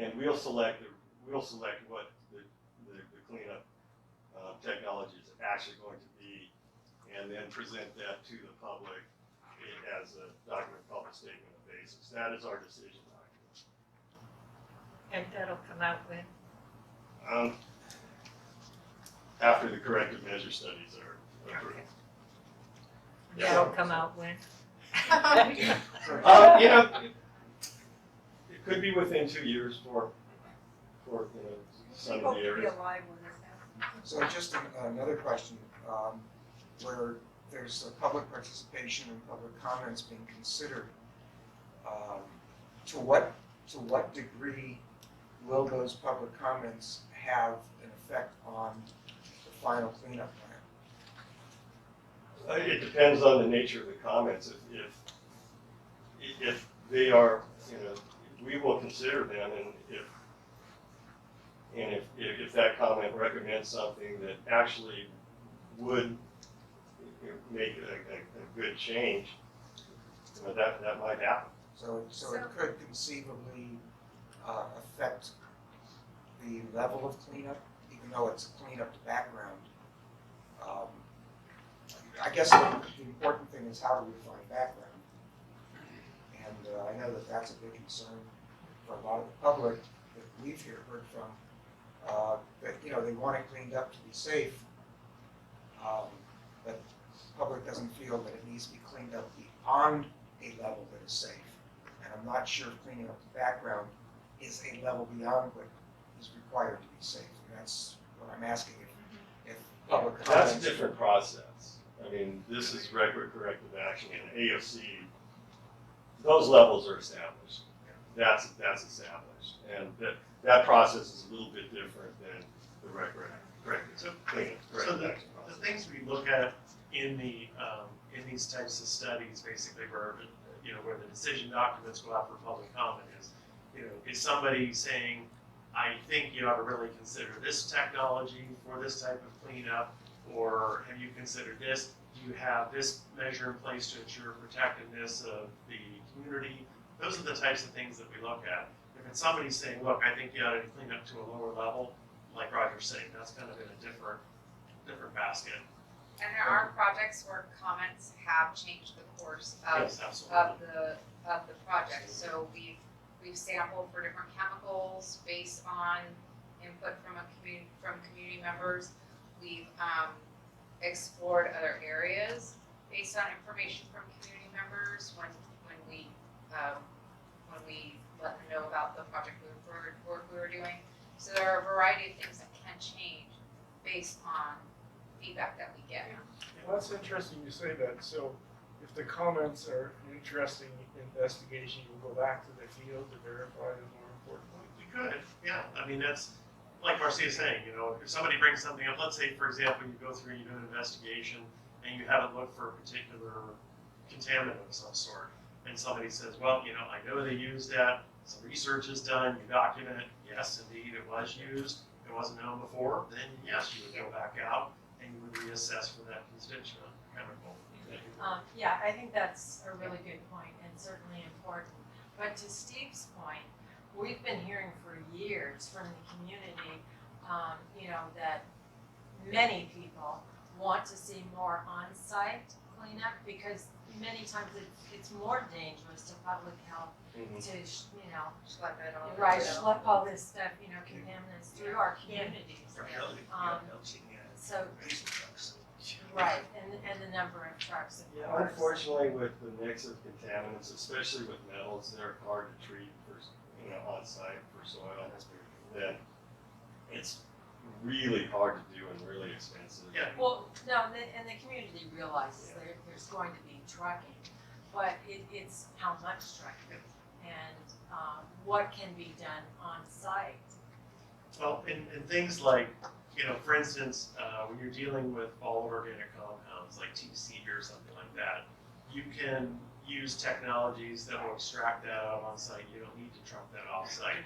and we'll select what the cleanup technology is actually going to be, and then present that to the public as a document public statement of basis. That is our decision document. And that'll come out when? After the corrective measure studies are approved. Okay. That'll come out when? You know, it could be within 2 years for some of the areas. So just another question, where there's public participation and public comments being considered, to what degree will those public comments have an effect on the final cleanup plan? It depends on the nature of the comments. If they are, we will consider them, and if that comment recommends something that actually would make a good change, that might happen. So it could conceivably affect the level of cleanup, even though it's a cleanup background. I guess the important thing is how do we define background? And I know that that's a big concern for a lot of the public that we've heard from, that they want it cleaned up to be safe, but the public doesn't feel that it needs to be cleaned up beyond a level that is safe. And I'm not sure if cleaning up the background is a level beyond what is required to be safe. And that's what I'm asking, if public comments... That's a different process. I mean, this is record corrective action, and AFC, those levels are established. That's established. And that process is a little bit different than the record corrective action process. The things we look at in these types of studies, basically where the decision documents go out for public comment is somebody saying, I think you ought to really consider this technology for this type of cleanup, or have you considered this? Do you have this measure in place to ensure protectiveness of the community? Those are the types of things that we look at. If it's somebody saying, look, I think you ought to clean up to a lower level, like Roger's saying, that's kind of in a different basket. And there are projects where comments have changed the course of, Yes, of the project. So we've sampled for different chemicals based on input from community members. We've explored other areas based on information from community members when we let them know about the project work we were doing. So there are a variety of things that can change based on feedback that we get. Well, that's interesting you say that. So if the comments are an interesting investigation, you'll go back to the field to verify the more important ones. We could, yeah. I mean, that's like Marcia is saying, if somebody brings something up, let's say, for example, you go through and you do an investigation and you haven't looked for a particular contaminant of some sort, and somebody says, well, I know they used that, some research is done, you document it, yes, indeed, it was used, it wasn't known before, then yes, you would go back out and you would reassess for that constituent chemical. Yeah, I think that's a really good point and certainly important. But to Steve's point, we've been hearing for years from the community, that many people want to see more on-site cleanup because many times it's more dangerous to public health to, schlep all this stuff, contaminants through our communities. Right, and the number of trucks, of Yeah, course. unfortunately, with the mix of contaminants, especially with metals, they're hard to treat for, on site for soil. Then it's really hard to do and really expensive. Yeah. Well, no, and the community realizes there's going to be trucking, but it's how much trucking and what can be done on site. Well, and things like, for instance, when you're dealing with volatile organic compounds like TC or something like that, you can use technologies that will extract that out on site. You don't need to truck that off site.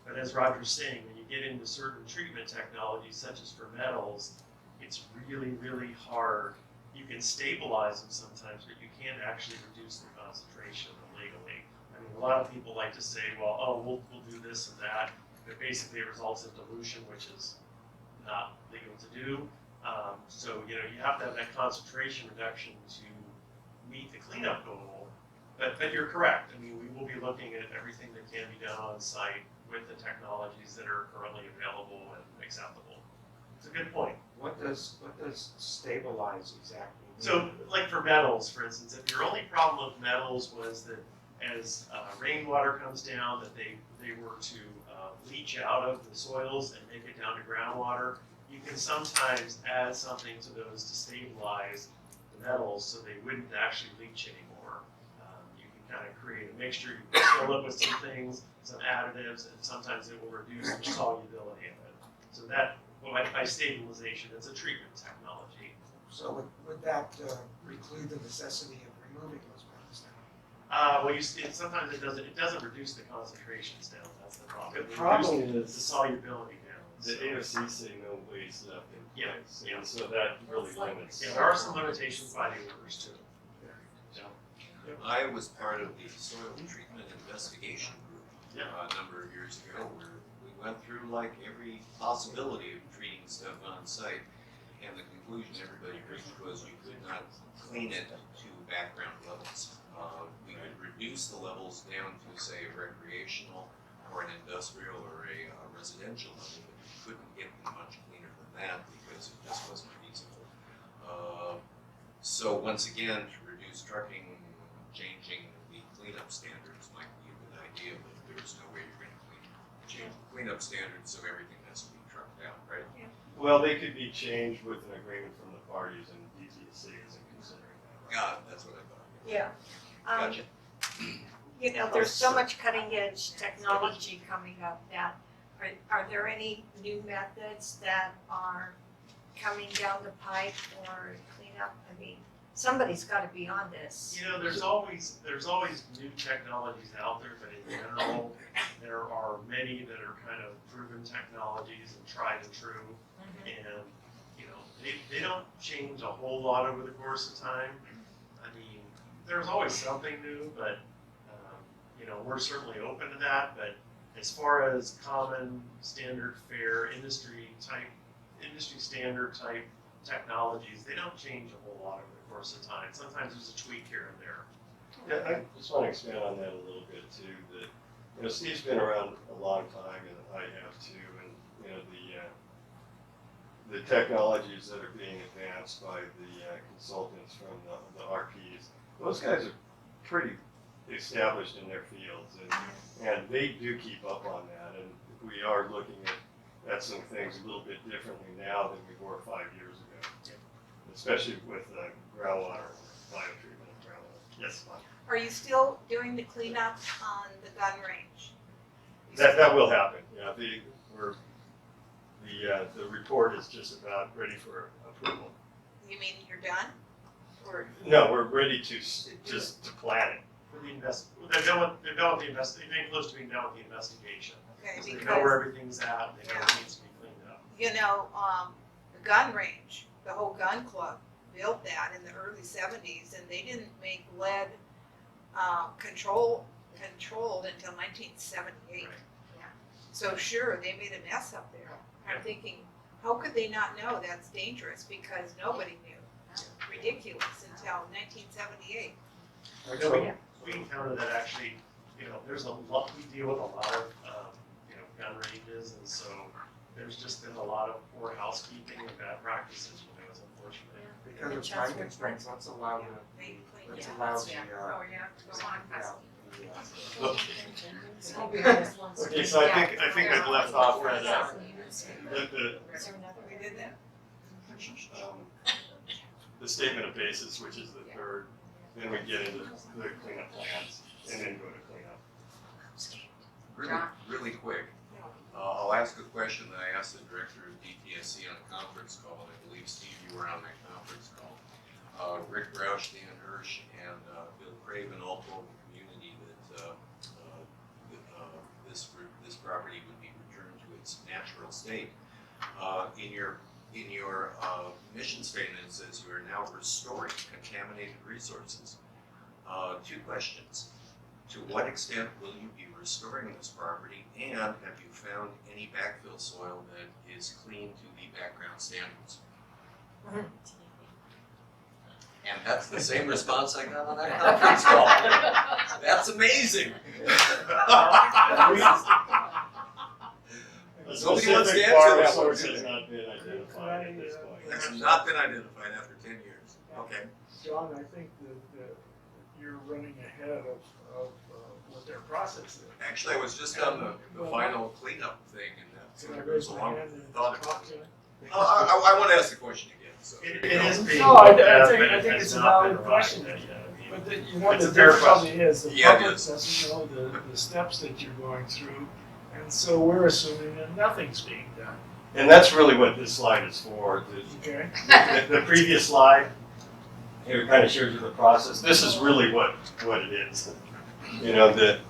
But as Roger's saying, when you get into certain treatment technologies, such as for metals, it's really, really hard. You can stabilize them sometimes, but you can't actually reduce the concentration illegally. I mean, a lot of people like to say, well, we'll do this and that, it basically results in dilution, which is not legal to do. So, you know, you have to have that concentration reduction to meet the cleanup goal. But you're correct. I mean, we will be looking at everything that can be done on site with the technologies that are currently available and acceptable. It's a good point. What does stabilize exactly mean? So, like for metals, for instance, if your only problem with metals was that as rainwater comes down, that they were to leach out of the soils and make it down to groundwater, you can sometimes add something to those to stabilize the metals so they wouldn't actually leach anymore. You can kind of create a mixture, you can fill it with some things, some additives, and sometimes it will reduce the solubility of it. So that, by stabilization, it's a treatment technology. So would that preclude the necessity of removing those metals now? Well, sometimes it doesn't reduce the concentrations down, that's the problem. The It problem reduces is the solubility down. the So- AOC say no waste left in Yeah, place, yeah. and so that really It's like- limits. Yeah, there are some limitations by the orders too. So, I was part of the soil treatment investigation group Yeah. a number of years ago, where we went through like every possibility of treating stuff on site, and the conclusion everybody reached was you could not clean it to background levels. We could reduce the levels down to, say, a recreational or an industrial or a residential level, but you couldn't get them much cleaner than that because it just wasn't feasible. So once again, to reduce trucking, changing the cleanup standards might be a good idea, but there's no way you're gonna change the cleanup standards, so everything has to be trucked out, right? Well, they could be changed with an agreement from the parties, and DTSC isn't considering that. Yeah, that's what I thought. Yeah. Gotcha. You know, there's so much cutting edge technology coming up that, are there any new methods that are coming down the pipe for cleanup? I mean, somebody's gotta be on this. You know, there's always new technologies out there, but in general, there are many that are kind of proven technologies and tried and true. And, you know, they don't change a whole lot over the course of time. I mean, there's always something new, but, you know, we're certainly open to that. But as far as common, standard, fair, industry standard type technologies, they don't change a whole lot over the course of time. Sometimes there's a tweak here and there. Yeah, I just want to expand on that a little bit too, that, you know, Steve's been around a long time, and I have too, and, you know, the technologies that are being advanced by the consultants from the RPs, those guys are pretty established in their fields, and they do keep up on that, and we are looking at some things a little bit differently now than we were 5 years ago. Yeah. Especially with groundwater, biotreatment of groundwater. Yes, Mike? Are you still doing the cleanup on the gun range? That will happen, yeah, the report is just about ready for approval. You mean you're done? Or, No, we're ready to just to plan it. For the they're done with the investigation, they're getting close to being done with the investigation. okay, So they know because, where everything's at, they know what needs to be cleaned up. you know, the gun range, the whole gun club built that in the early 70s, and they didn't make lead controlled until 1978. Right. So sure, they made a mess up there. I'm Yeah. thinking, how could they not know that's dangerous? Because nobody knew. Ridiculous until 1978. No, we encounter that actually, you know, there's a lot, we deal with a lot of, you know, gun ranges, and so there's just been a lot of poor housekeeping and bad practices, you know, it's unfortunate. Because of time constraints, let's allow the, They cleaned let's it. allow the, Oh, yeah, go on, pass. Okay, so I think I've left off at We did that. the statement of basis, which is the third, then we get into the cleanup plans, and then go to cleanup. Really quick, I'll ask a question that I asked the director of DTSC on a conference call, and I believe, Steve, you were on that conference call. Rick Roush, Dan Hirsch, and Bill Craven all told the community that this property would be returned to its natural state. In your mission statement, it says you are now restoring contaminated resources. Two questions. To what extent will you be restoring this property, and have you found any backfill soil that is clean to the background standards? And that's the same response I got on that conference call. That's amazing. A Nobody wants to specific answer borrow that source one. has not been identified at this point. Has not been identified after 10 years. Okay. John, I think that you're running ahead of what their process is. Actually, I was just on the final cleanup thing, and that's Can I what raise goes my along hand with and thought talk about to it. him? I want to ask the question again, so. It is being No, I looked at, think- but I it think has it's a not valid been question. arrived at yet. I mean, But the, It's the a fair difficulty is, the Yeah, it public is. doesn't know the steps that you're going through, and so we're assuming that nothing's being done, And that's really what this slide is for. okay? The previous slide, it kind of shows you the process. This is really what it is. You know, that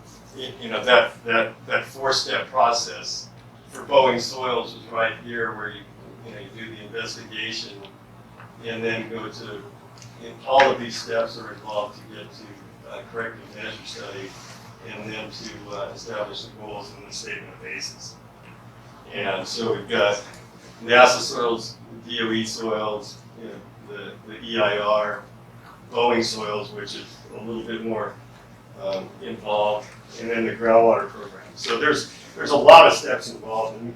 four-step process for Boeing Soils is right here where you do the investigation and then go to, all of these steps are involved to get to corrective measure study and then to establish the goals and the statement of basis. And so we've got NASA soils, DOE soils, the EIR, Boeing soils, which is a little bit more involved, and then the groundwater program. So there's a lot of steps involved, and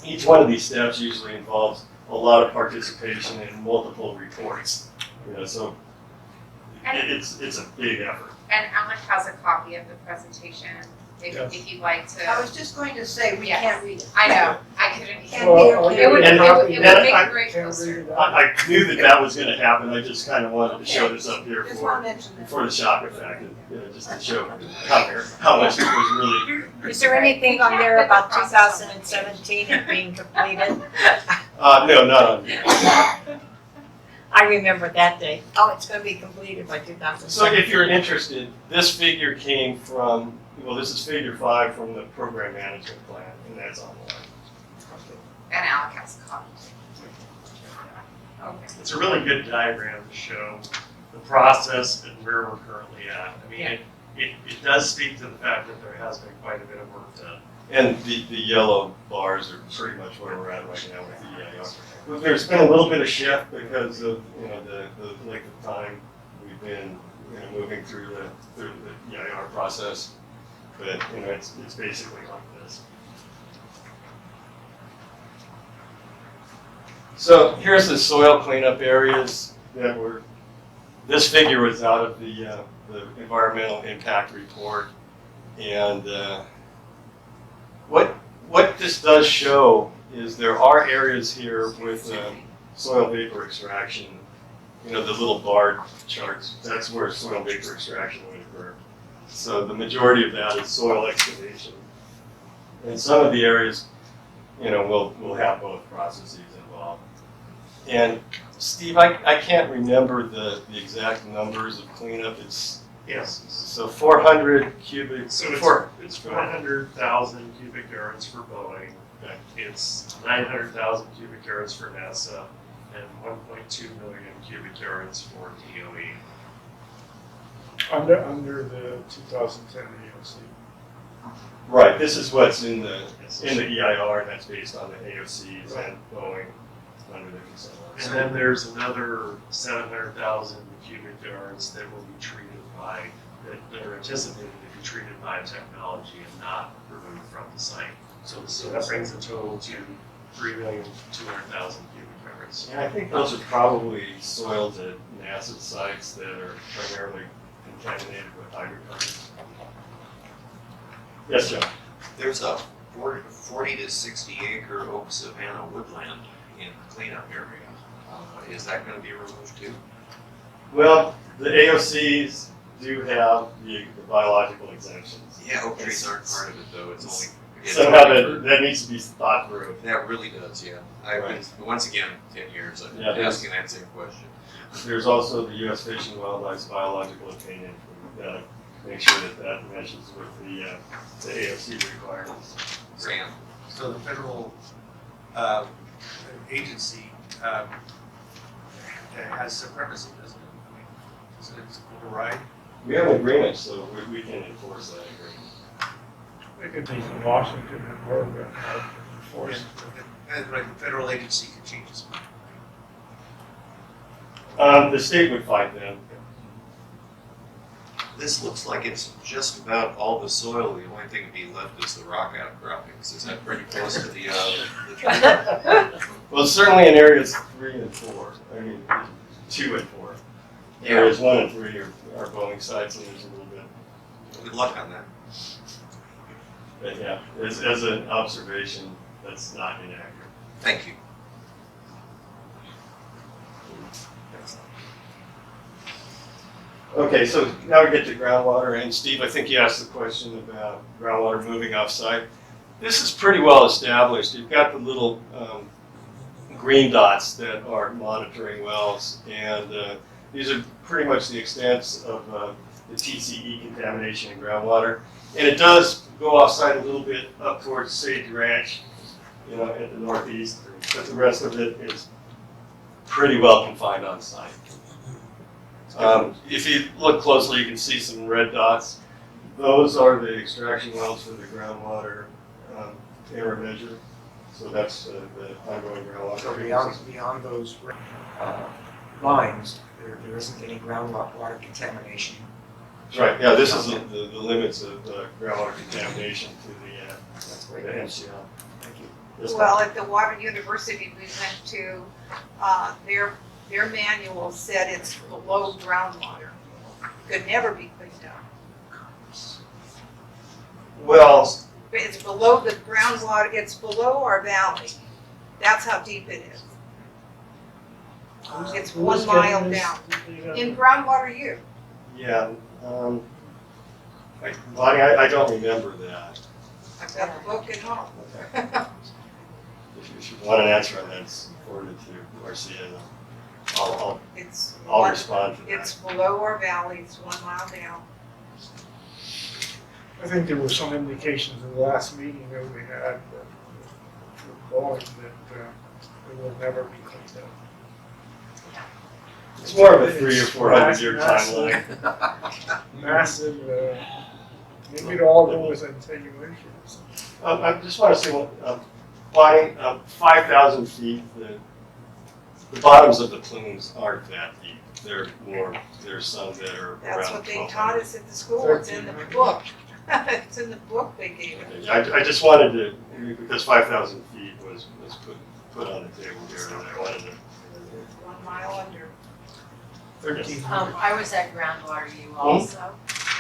each one of these steps usually involves a lot of participation in multiple reports. So it's a big effort. And Alec has a copy of the presentation, Yes. if you'd like to. I was just going to say, we Yes. can't read it. I know, I couldn't. Can't be I'll a- give It would, you a it would, copy. it would And make I- a great Can't poster. read it out. I knew that was going to happen. I just kind of wanted to show this up here Just want for to mention that. the shock effect, just to show how much it was really. Is there anything on there about 2017 and being completed? No, not on here. I remember that day. Oh, it's going to be completed by 2017. So if you're interested, this figure came from, this is figure 5 from the program management plan, and that's online. And Alec has a copy. Okay. It's a really good diagram to show the process and where we're currently at. I mean, it does speak to the fact that there has been quite a bit of work done. And the yellow bars are pretty much where we're at right now with the EIR. There's been a little bit of shift because of the length of time we've been moving through the EIR process, but it's basically like this. So here's the soil cleanup areas that were. This figure was out of the environmental impact report, and what this does show is there are areas here with soil vapor extraction. The little bar charts. That's where soil vapor extraction would occur. So the majority of that is soil excavation, and some of the areas, will have both processes involved. And Steve, I can't remember the exact numbers of cleanup. It's Yes. so 400 cubic. So it's 400,000 cubic yards for Boeing. Okay. It's 900,000 cubic yards for NASA and 1.2 million cubic yards for DOE. Under the 2010 AOC. Right. This is what's in the EIR, and that's based on the AOCs and Boeing under the consent order. And then there's another 700,000 cubic yards that will be treated that are anticipated to be treated by technology and not removed from the site. So that brings the total to 3,200,000 cubic yards. And I think those are probably soils at NASA sites that are primarily contaminated with hydrocarbons. Yes, John? There's a 40 to 60 acre oak savanna woodland in the cleanup area. Is that going to be removed too? Well, the AOCs do have the biological exemptions. Yeah, oak trees aren't part of it though. It's only. Somehow that needs to be thought through. That really does, yeah. I've been, once again, 10 years, I've Yeah, been asking that same question. There's also the U.S. Fish and Wildlife's biological opinion. We've got to make sure that meshes with the AOC requirements. Sam? So the federal agency has supremacy, doesn't it? I mean, it's override. We have an agreement, so we can enforce that agreement. They could be in Washington and Oregon, enforce. And right, the federal agency could change its mind. The state would fight them. This looks like it's just about all the soil, the only thing to be left is the rock outcroppings. Is that pretty close to the Well, certainly in areas 3 and 4, I mean, 2 and 4. Areas 1 and 3 are boeing sites, and there's a little bit. Good luck on that. But yeah, as an observation, that's not inaccurate. Thank you. Okay, so now we get to groundwater, and Steve, I think you asked the question about groundwater moving off-site. This is pretty well established. You've got the little green dots that are monitoring wells, and these are pretty much the extents of the TCE contamination in groundwater. And it does go off-site a little bit up towards Sage Ranch, at the northeast, but the rest of it is pretty well confined on-site. If you look closely, you can see some red dots. Those are the extraction wells for the groundwater error measure. So that's the ongoing groundwater. So beyond those lines, there isn't any groundwater contamination. Right, yeah, this is the limits of groundwater contamination to That's the great. MCL. Thank you. Yes, ma'am. Well, at the Water University, we went to, their manual said it's below groundwater. Could never be cleaned up. Well, But it's below the groundwater, it's below our valley. That's how deep it is. It's 1 mile down. In groundwater U. yeah, Bonnie, I don't remember that. I've got the book at home. If you want an answer on that, it's forwarded to Marcia, and It's I'll one- respond to that. It's below our valley, it's 1 mile down. I think there were some indications in the last meeting that we had for Boeing that it will never be cleaned up. It's more of a 300 or 400 year timeline. Massive, maybe it'll all go with attenuation or something. I just want to say, Bonnie, 5,000 feet, the bottoms of the plumes aren't that deep. There's some that are around 1,200. That's what they taught us at the school, it's in the book. It's in the book they gave us. I just wanted to, because 5,000 feet was put on the table here, and I wanted to. 1 mile under. 1,300. I was at Groundwater U also,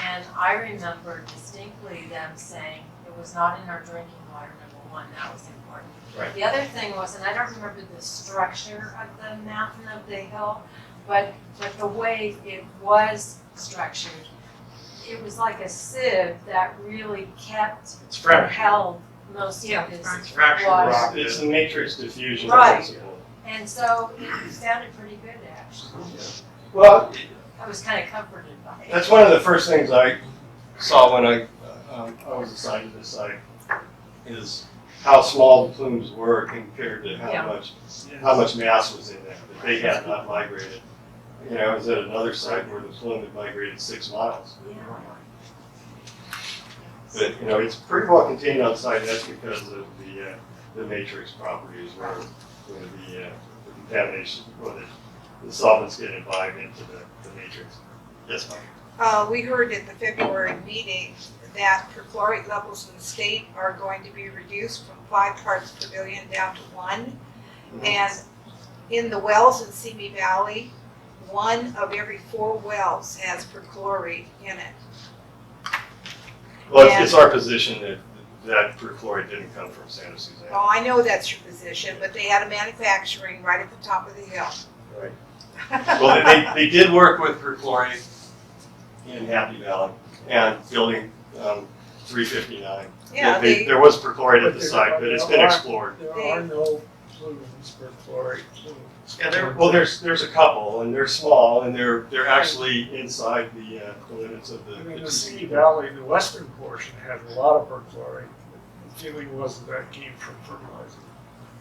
and I remember distinctly them saying it was not in our drinking water, number one, that was important. Right. The other thing was, and I don't remember the structure of the mountain of the hill, but the way it was structured, it was like a sieve that really kept It's or fractured. held most Yeah, of this It's fractured water. rock. It's a matrix diffusion Right. principle. And so it sounded pretty good, actually. Well, I was kind of comforted by it. that's one of the first things I saw when I was assigned to this site, is how small the plumes were compared to Yeah. how much mass was in there that they had not migrated. I was at another site where the plume had migrated 6 miles. But it's pretty well contained on site. That's because of the matrix properties where the contamination or the solvents get imbibed into the matrix. Yes, Mike. We heard at the February meeting that perchlorate levels in the state are going to be reduced from 5 parts per billion down to 1. And in the wells in Simi Valley, 1 of every 4 wells has perchlorate in it. Well, it's our position that perchlorate didn't come from Santa Susana. Oh, I know that's your position, but they had a manufacturing right at the top of the hill. Right. Well, they did work with perchlorate in Happy Valley and building 359. Yeah, There was perchlorate at the site, but it's been explored. There are no plumes for chlorate plumes. Yeah, Well, there's a couple, and they're small, and they're actually inside the limits of the. And in the Simi Valley, the western portion had a lot of perchlorate. The feeling was that came from fertilizer.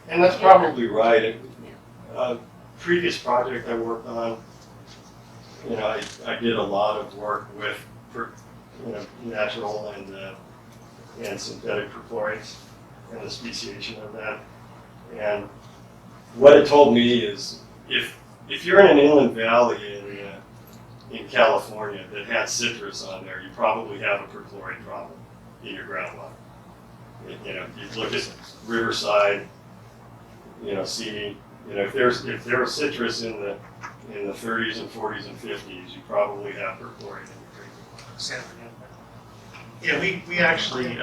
And that's probably right. Previous project I worked on, I did a lot of work with, natural and synthetic perchlorates and the speciation of that. And what it told me is if you're in an inland valley in California that had citrus on there, you probably have a perchlorate problem in your groundwater. You look at Riverside, see, if there was citrus in the 30s and 40s and 50s, you probably have perchlorate in your drinking water. San Fernando. Yeah, we actually,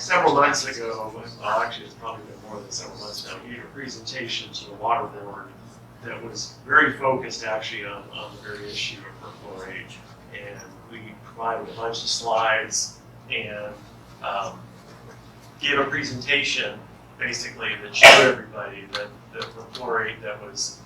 several months ago, well, actually it's probably been more than several months now, we gave a presentation to the water board that was very focused actually on the very issue of perchlorate. And we provided a bunch of slides and gave a presentation basically that showed everybody that the perchlorate that was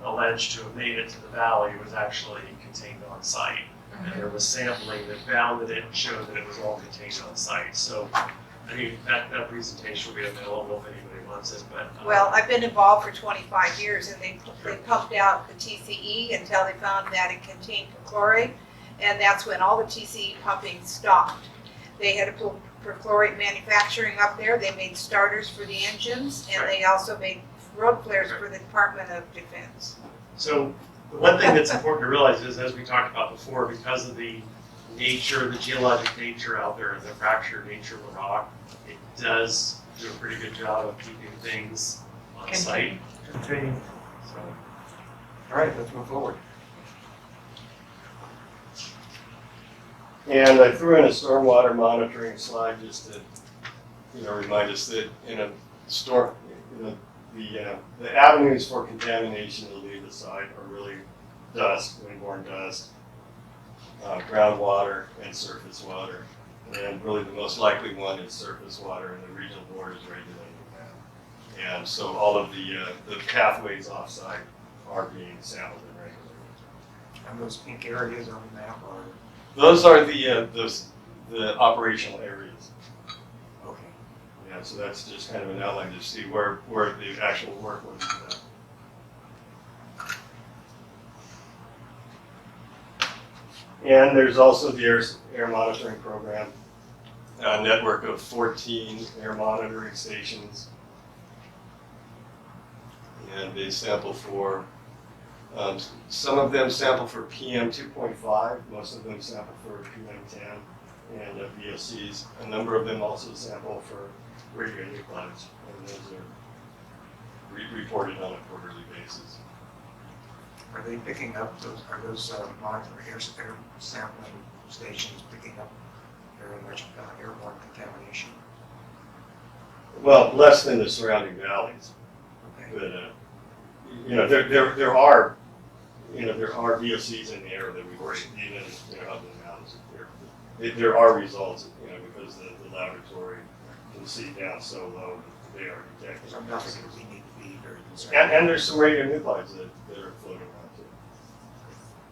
alleged to have made it to the valley was actually contained on site. And there was sampling that found that it showed that it was all contained on site. So I think that presentation will be available if anybody wants it. But Well, I've been involved for 25 years, and they pumped out the TCE until they found that it contained perchlorate, and that's when all the TCE pumping stopped. They had a perchlorate manufacturing up there. They made starters for the engines, and they also made road flares for the Department of Defense. so the one thing that's important to realize is, as we talked about before, because of the nature, the geologic nature out there and the fractured nature of the rock, it does do a pretty good job of keeping things on site. Contained. So, All right, let's move forward. And I threw in a stormwater monitoring slide just to, remind us that in a storm, the avenues for contamination to leave the site are really dust, windborne dust, groundwater, and surface water. And really the most likely one is surface water, and the regional board is regulating that. And so all of the pathways off-site are being sampled and regulated. And those pink areas on the map are, Those are the operational areas. okay. Yeah, so that's just kind of an outline to see where the actual work was done. And there's also the air monitoring program, a network of 14 air monitoring stations. And they sample for, some of them sample for PM 2.5, most of them sample for PM 10 and VOCs. A number of them also sample for radionuclides, and those are reported on a quarterly basis. Are they picking up those, are those air sampling stations picking up very much airborne contamination? Well, less than the surrounding valleys, Okay. but there are VOCs in the air that we work even up in the mountains. There are results, because the laboratory can see down so low that they are detected. So nothing that we need to be very concerned. And there's some radionuclides that are floating around too.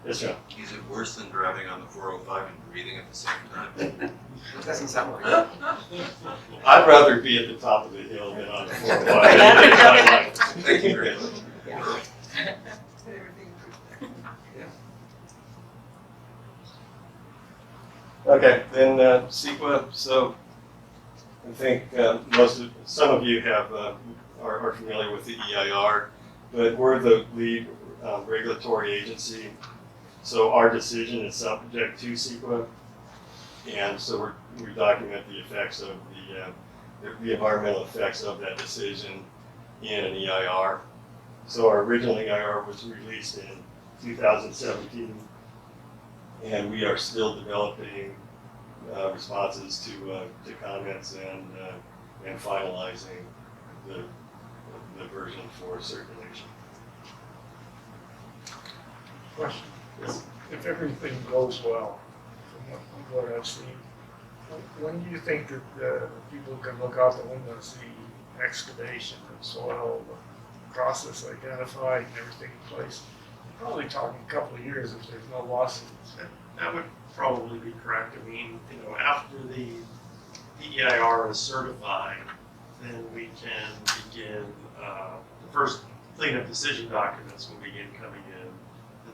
Yes, John. Is it worse than driving on the 405 and breathing at the same time? It doesn't sound like it. I'd rather be at the top of the hill than on the 405. Thank you very much. Okay, then CEQA. So I think some of you are familiar with the EIR, but we're the lead regulatory agency. So our decision is subject to CEQA, and so we document the effects of the environmental effects of that decision in an EIR. So our original EIR was released in 2017, and we are still developing responses to comments and finalizing the version for circulation. Question. Yes. If everything goes well, from what I've seen, when do you think that the people can look out the window and see excavation and soil, the process identified and everything in place? Probably talking a couple of years if there's no lawsuits. that would probably be correct. I mean, after the EIR is certified, then we can begin, the first cleanup decision documents will begin coming in.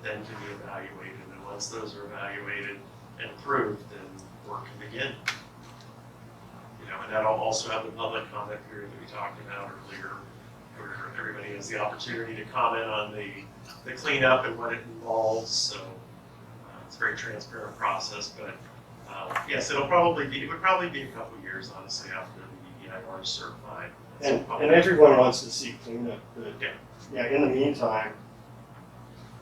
that then can be evaluated, and once those are evaluated and approved, then work can begin. You know, and that'll also have the public comment period that we talked about earlier, where everybody has the opportunity to comment on the cleanup and what it involves, so it's a very transparent process, but yes, it would probably be a couple of years, honestly, after the EIR is certified. And everyone wants to see cleanup, but yeah, in the meantime,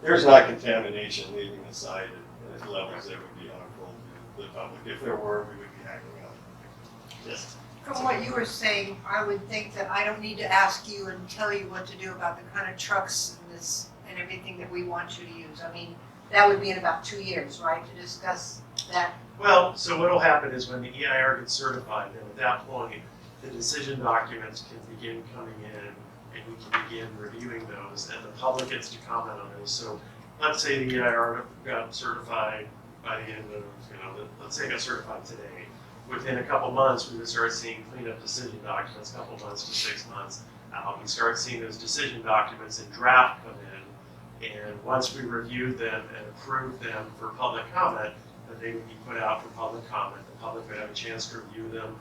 there's not contamination leaving the site at levels that would be harmful to the public. If there were, we would be acting on it. Yes. From what you were saying, I would think that I don't need to ask you and tell you what to do about the kind of trucks and this and everything that we want you to use. I mean, that would be in about 2 years, right, to discuss that? Well, so what'll happen is when the EIR gets certified, then at that point, the decision documents can begin coming in, and we can begin reviewing those, and the public gets to comment on those. So let's say the EIR got certified by the end of, let's say it got certified today. Within a couple months, we would start seeing cleanup decision documents, a couple months to 6 months. We start seeing those decision documents in draft come in, and once we reviewed them and approved them for public comment, then they would be put out for public comment. The public would have a chance to review them,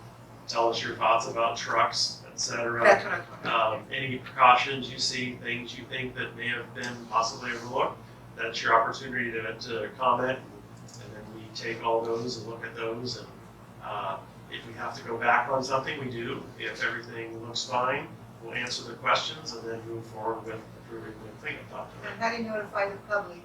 tell us your thoughts about trucks, etc. That's what I'm talking about. Any precautions you see, things you think that may have been possibly overlooked, that's your opportunity to comment, and then we take all those and look at those, and if we have to go back on something, we do. If everything looks fine, we'll answer the questions and then move forward with approving the cleanup document. And how do you notify the public?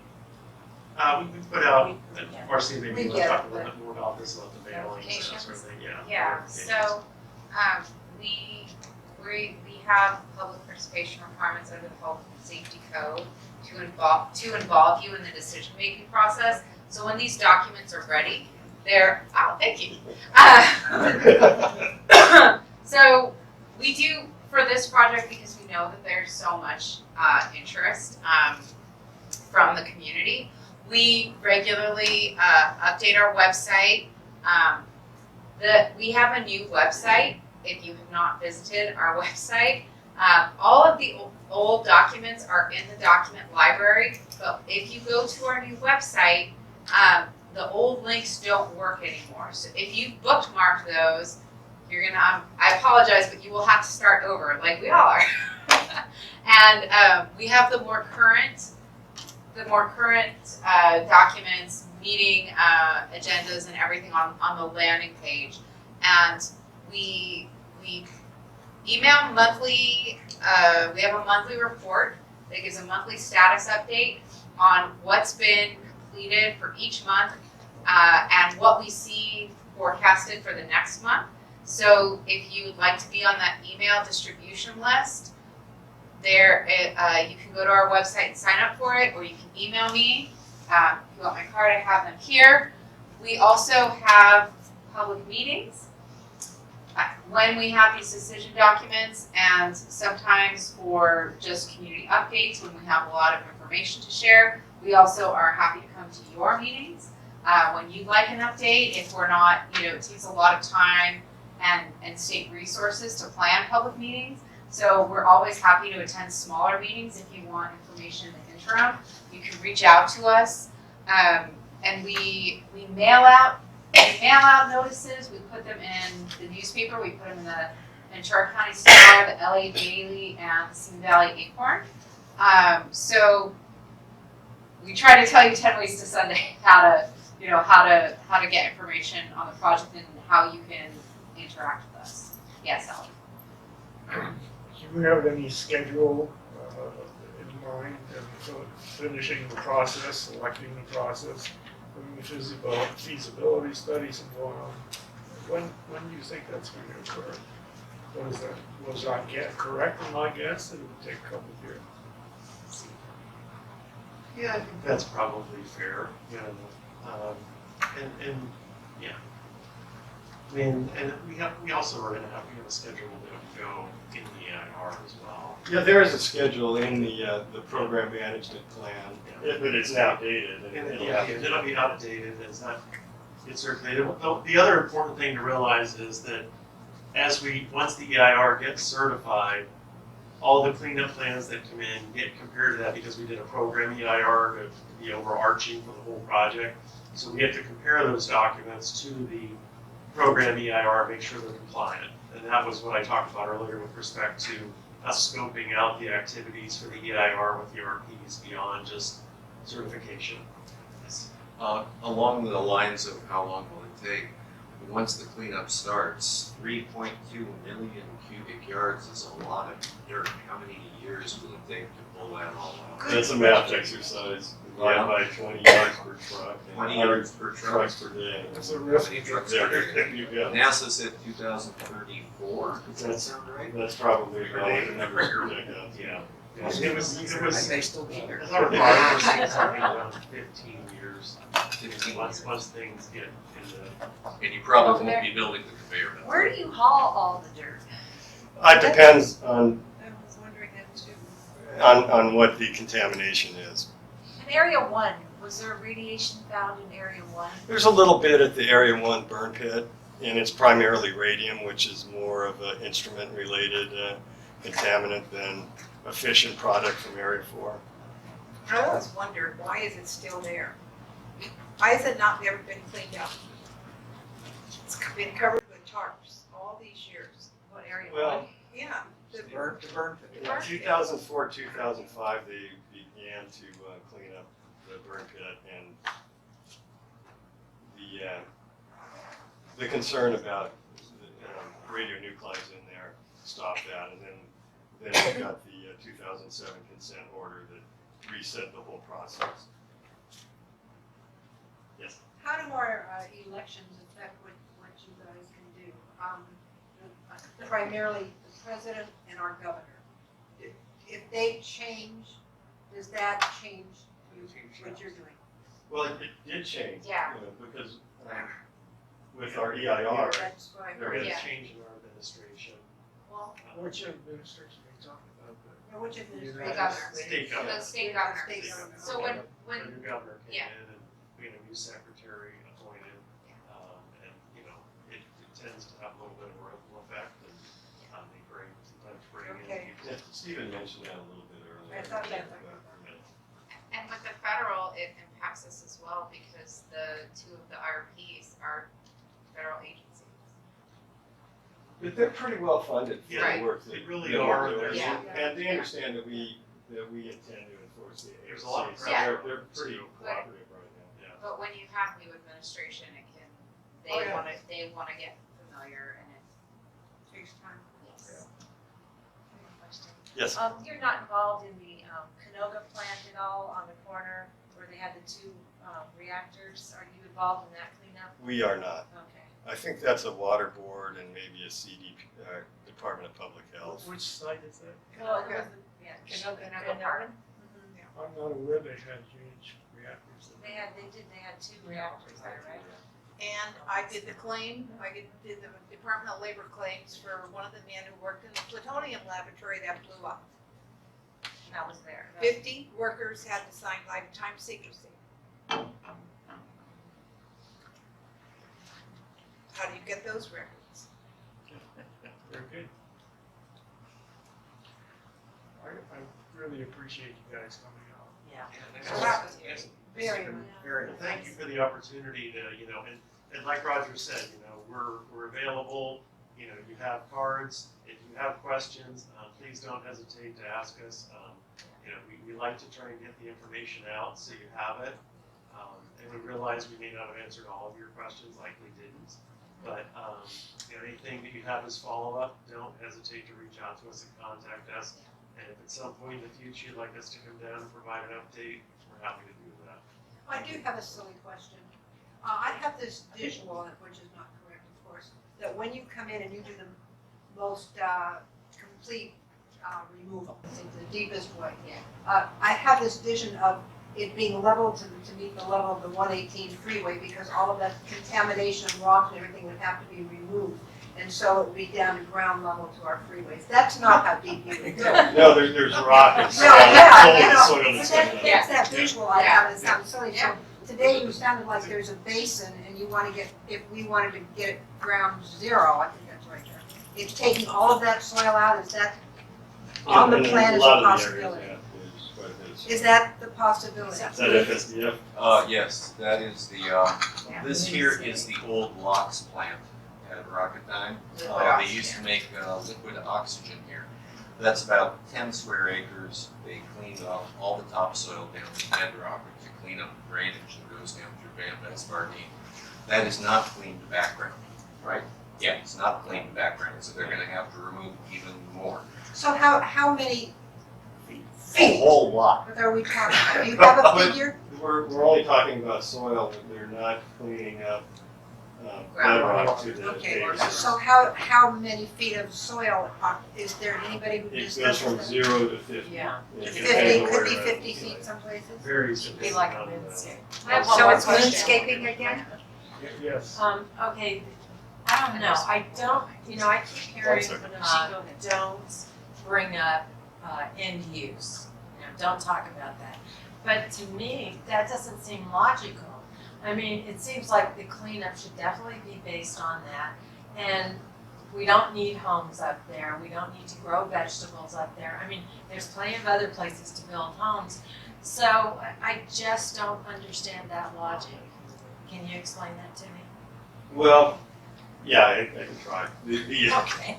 We put out, Yeah. Marcia, maybe We you want to get talk a it, little bit more about this, about the mailings and that sort of thing, yeah. Yeah, so, we have public participation requirements under the Health and Safety Code to involve you in the decision-making process. So when these documents are ready, thank you. So we do, for this project, because we know that there's so much interest from the community, we regularly update our website. We have a new website. If you have not visited our website, all of the old documents are in the document library, but if you go to our new website, the old links don't work anymore. So if you bookmarked those, you're gonna, I apologize, but you will have to start over, like we all are. And we have the more current documents, meeting agendas and everything on the landing page. And we email monthly, we have a monthly report that gives a monthly status update on what's been completed for each month and what we see forecasted for the next month. So if you would like to be on that email distribution list, you can go to our website and sign up for it, or you can email me. If you want my card, I have them here. We also have public meetings when we have these decision documents, and sometimes for just community updates when we have a lot of information to share. We also are happy to come to your meetings when you'd like an update. If we're not, it takes a lot of time and state resources to plan public meetings. So we're always happy to attend smaller meetings if you want information in the interim. You can reach out to us, and we mail out notices. We put them in the newspaper. We put them in the Ventura County Star, the LA Daily, and the Simi Valley Acorn. So we try to tell you 10 ways to Sunday how to get information on the project and how you can interact with us. Yes, Ellen. Do you have any schedule in mind for finishing the process, selecting the process, doing the feasibility studies and going on? When do you think that's going to occur? What is that? Was I correct in my guess that it would take a couple of years? Yeah, I think that's probably fair, and yeah. I mean, and we also are gonna have a schedule that would go in the EIR as well. Yeah, there is a schedule in the program management plan, but it's now dated. And it'll have to- It'll be updated, it's not, it's circulated. The other important thing to realize is that once the EIR gets certified, all the cleanup plans that come in get compared to that because we did a program EIR to be overarching for the whole project. So we get to compare those documents to the program EIR, make sure they're compliant. And that was what I talked about earlier with respect to us scoping out the activities for the EIR with the RPs beyond just certification. Along the lines of how long will it take, once the cleanup starts, 3.2 million cubic yards is a lot of dirt. How many years will it take to pull that all out? It's a math exercise, divided by 20 yards per truck. and 20 yards per 100 truck. trucks per day. That's a real There you go. NASA said 2034, does that sound right? That's probably about the numbers predict us. Yeah. It was, And they still be here. as I recall, it was something around 15 years. 15 Once, years. once things get into. And you probably won't be building the conveyor belt. Where do you haul all the dirt? It depends on, I was wondering that too. on what the contamination is. In Area 1, was there radiation found in Area 1? There's a little bit at the Area 1 burn pit, and it's primarily radium, which is more of an instrument-related contaminant than a fission product from Area 4. I always wondered, why is it still there? Why has it not never been cleaned up? It's been covered with tarps all these years. What Area Well, 1? Yeah, the Burn pit. in 2004, 2005, they began to clean up the burn pit, and the concern about radionuclides in there stopped that, and then we got the 2007 consent order that reset the whole process. Yes. How do our elections affect what you guys can do? Primarily the president and our governor. If they change, does that change what you're doing? Well, it did change. Yeah. Because with our EIR, That's why. there There is is Yeah. change in our administration. Well, Which administration are you talking about? which The administration? governor. State governor. The state governor. State governor. So when, The new governor came Yeah. in and we had a new secretary appointed. And, it tends to have a little bit of a ripple effect and they sometimes bring in Okay. people. Yeah, Stephen mentioned that a little bit earlier. I thought that- and with the federal, it impacts us as well because the two of the IRPs are federal agencies. But they're pretty well funded for Right. the work that They really that are. we're doing. Yeah. And they understand that we intend to enforce the AFC. There's a lot of So pressure they're pretty to- cooperative right now. Yeah. But when you have new administration, it can, Oh, they yeah. wanna get familiar and it, Takes time. yes. Yes. You're not involved in the Canoga plant at all on the corner where they had the two reactors? Are you involved in that cleanup? We are not. Okay. I think that's a water board and maybe a CDP, Department of Public Health. Which site is that? Well, it was, yeah, Canoga Canoga. Park. Mhm. I'm not aware they had huge reactors. They had two reactors there, right? And I did the claim, did the Department of Labor claims for one of the men who worked in the plutonium laboratory that blew up. That was there. 50 workers had to sign lifetime secrecy. How do you get those records? Very good. I really appreciate you guys coming out. Yeah. Very Very Well, thank you for the opportunity to, and like Roger said, we're available, you have cards. If you have questions, please don't hesitate to ask us. We like to try and get the information out so you have it. And we realize we may not have answered all of your questions, like we didn't. But, anything that you have as follow-up, don't hesitate to reach out to us and contact us. And if at some point in the future you'd like us to come down and provide an update, we're happy to do that. I do have a silly question. I have this visual, which is not correct, of course, that when you come in and you do the most complete removal, the deepest way. Yeah. I have this vision of it being leveled to meet the level of the 118 freeway because all of that contamination and rocks and everything would have to be removed. And so it would be down to ground level to our freeways. That's not how deep you would go. No, there's rock and No, soil, yeah, soil but that's that, coming up. that's that visual I have, it sounds silly, Yeah. so today you sounded like there's a basin and you wanna get, if we wanted to get it ground zero, I think that's right there. It's taking all of that soil out, is that on the And plan a as a lot of the areas, possibility. yeah, there's quite a bit of soil. Is that the possibility? Is that FSDF? Yes, that is this here is the old LOX plant at Rocketdyne. They used to make liquid oxygen here. That's about 10 square acres. They cleaned off all the topsoil down to bedrock to clean up the drainage that goes down through Van Bardine. That is not cleaned to background, right? Yeah, it's not cleaned to background, so they're gonna have to remove even more. So how many A feet whole lot. are we talking about? Do you have a figure? We're only talking about soil, but they're not cleaning up bedrock to the Okay, base. so how many feet of soil, is there anybody who It goes discusses from that? 0 to 50. Yeah. It depends 50, on could where be you're at. 50 feet some places? Varies. Be like a moonscape. So it's moonscaping again? Yes. Okay, I don't know, I don't, I keep hearing, second. don't bring up, end use, don't talk about that. But to me, that doesn't seem logical. I mean, it seems like the cleanup should definitely be based on that. And we don't need homes up there, we don't need to grow vegetables up there. I mean, there's plenty of other places to build homes. So I just don't understand that logic. Can you explain that to me? Well, yeah, I can try. Okay.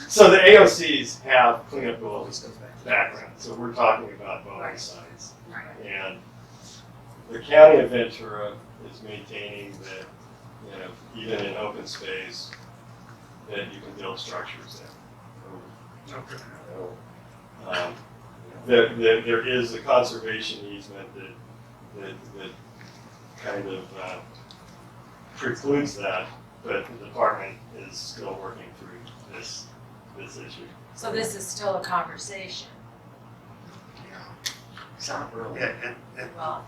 So the AOCs have cleanup goals background, so we're talking about bonus Right. sites. Right. And the county of Ventura is maintaining that, even in open space, that you can build structures there. There is a conservation easement that kind of precludes that, but the department is still working through this issue. So this is still a conversation. Sound early. Yeah, and Well,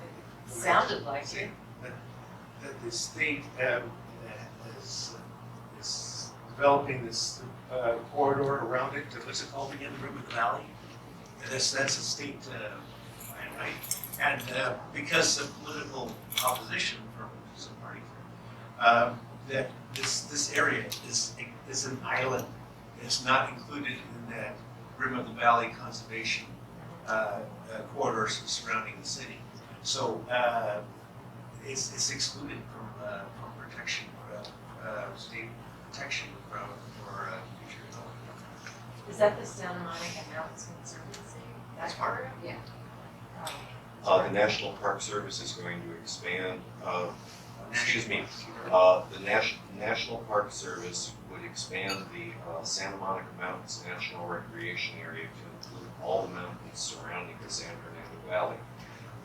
it sounded like it. that the state is developing this corridor around it, what's it called again, Rubin Valley? And that's a state plan, right? And because of political opposition from some parties, that this area is an island. It's not included in that Rim of the Valley conservation corridors surrounding the city. So it's excluded from protection, state protection for future development. Is that the Santa Monica Mountains Conservancy? That's part of it? Yeah. Oh. The National Park Service is going to expand, the National Park Service would expand the Santa Monica Mountains National Recreation Area to include all the mountains surrounding the San Fernando Valley.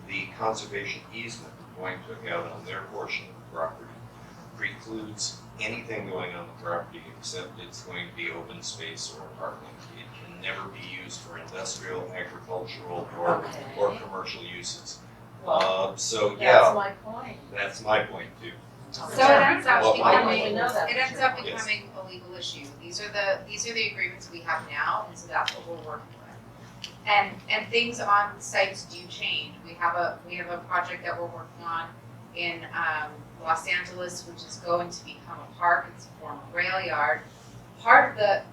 The conservation easement going to out on their portion of the property precludes anything going on the property except it's going to be open space or parking. It can never be used for industrial, agricultural, or commercial uses. So That's yeah, my point. that's my point too. So it ends up Well, I didn't becoming, even know that. it ends for up sure. becoming a legal issue. These are the agreements we have now, and so that's what we're working with. And things on sites do change. We have a project that we're working on in Los Angeles, which is going to become a park. It's a former rail yard. Part of that,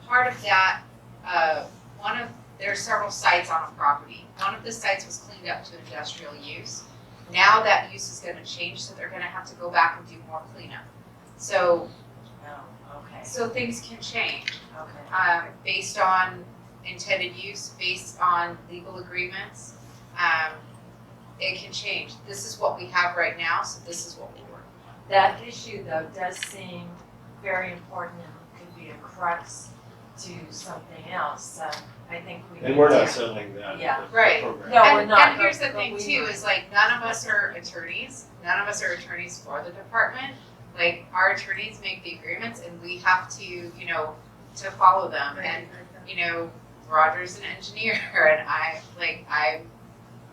there are several sites on a property. One of the sites was cleaned up to industrial use. Now that use is going to change, so they're going to have to go back and do more cleanup. So Oh, okay, so things can change okay. based on intended use, based on legal agreements. It can change. This is what we have right now, so this is what we're working on. That issue though does seem very important and could be a crux to something else, so I think we need And we're not to- settling that Yeah. in the Right. program. No, we're not, And here's the but thing we too, might. is like none of us are attorneys. None of us are attorneys for the department. Like our attorneys make the agreements and we have to, to follow them. And, Roger's an engineer and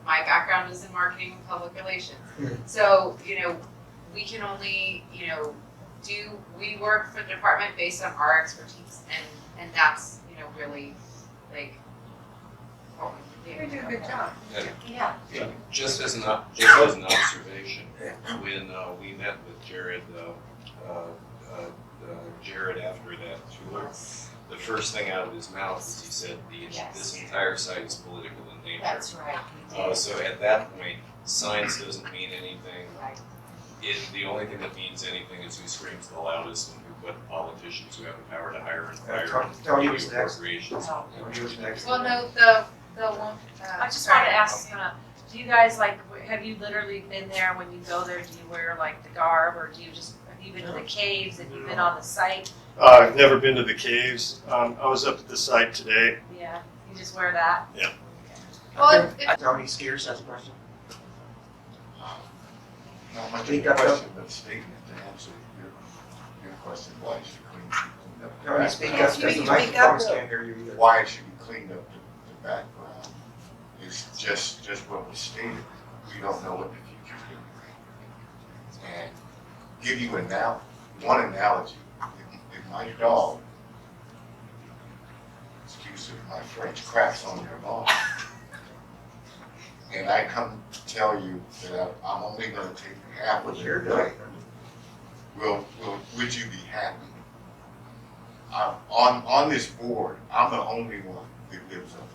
my background is in marketing and public relations. So, we can only, we work for the department based on our expertise and that's, really like what we do. You do a good job. Yeah, Just as an observation, when we met with Jared after that tour, the first thing out of his mouth is he said, this entire site is political in nature. That's right, we did. So at that point, science doesn't mean anything. Right. The only thing that means anything is who screams the loudest and what politicians who have the power to hire and fire and Tony do was next. appropriations. Oh. Tony was next. Well, no, the one, I just wanted to ask, do you guys like, have you literally been there when you go there, do you wear like the garb, or do you just, have you been to the caves, have you been on the site? I've never been to the caves. I was up at the site today. Yeah, you just wear that? well, if, Tony Skiers has a question. Not much of Speak a up, question, but a statement to answer your question, why it should clean up. Tony, speak Yeah, up, you because the speak up. microphones can't hear you either. Why it should be cleaned up, the background is just what was stated. We don't know what the future is going to be. And give you one analogy. If my dog, excuse my French, craps on your lawn, and I come to tell you that I'm only going to take half of your day, would you be happy? On this board, I'm the only one that lives up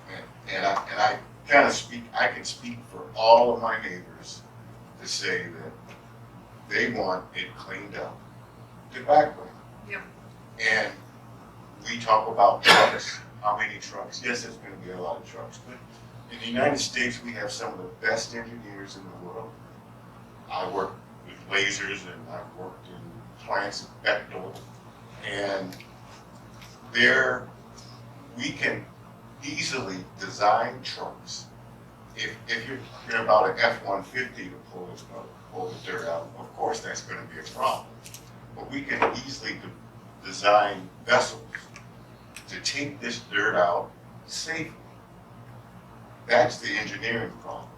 there. And I kind of I can speak for all of my neighbors to say that they want it cleaned up, the background. Yep. And we talk about trucks, how many trucks? Yes, there's going to be a lot of trucks, but in the United States, we have some of the best engineers in the world. I work with lasers and I've worked in plants at Becker, and we can easily design trucks. If you're about an F-150 to pull the dirt out, of course that's going to be a problem. But we can easily design vessels to take this dirt out safely. That's the engineering problem,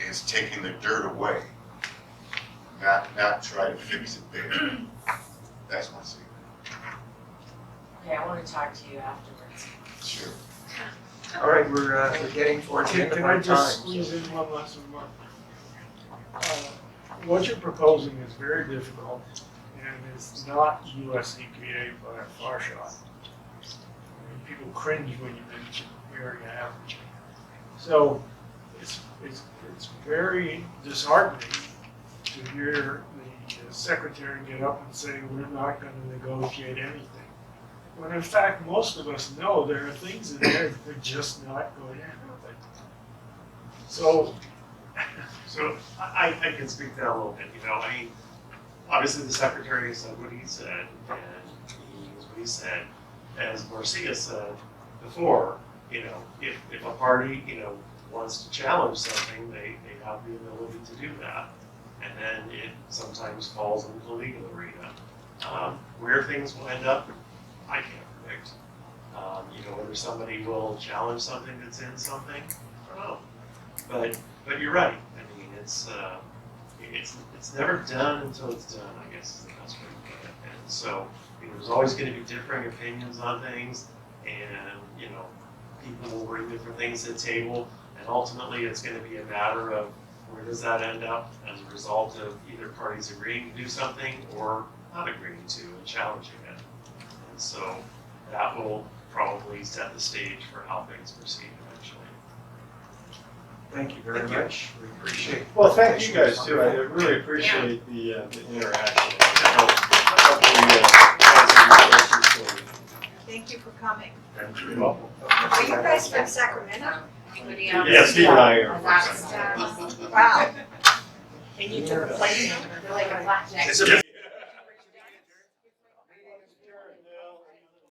is taking the dirt away, not try to fix it there. That's my secret. Okay, I want to talk to you afterwards. Sure. All right, we're getting towards the end of Can our I time. just squeeze in one last remark? What you're proposing is very difficult, and it's not US EPA by a far shot. I mean, people cringe when you mention area average. So it's very disheartening to hear the secretary get up and say, we're not going to negotiate anything. When in fact, most of us know there are things in there that are just not going to happen. So, So I can speak to that a little bit, I mean, obviously the secretary said what he said, and he means what he said. As Marcia said before, if a party, wants to challenge something, they have the ability to do that. And then it sometimes falls into the legal arena. Where things will end up, I can't predict. Whether somebody will challenge something that's in something, I don't know. But you're right. I mean, it's never done until it's done, I guess is the best way to put it. And so there's always going to be differing opinions on things, and people will bring different things to the table, and ultimately it's going to be a matter of where does that end up as a result of either parties agreeing to do something or not agreeing to and challenging it. And so that will probably set the stage for how things proceed eventually. Thank you very much. We appreciate it. Well, thank you guys too. I really appreciate the interaction. Hopefully, answer your questions for me. Thank you for coming. You're welcome. Are you guys from Sacramento? anybody else? Yeah, Steve and I are. That's, Wow. And you took a plate, you're like a blackjack. It's a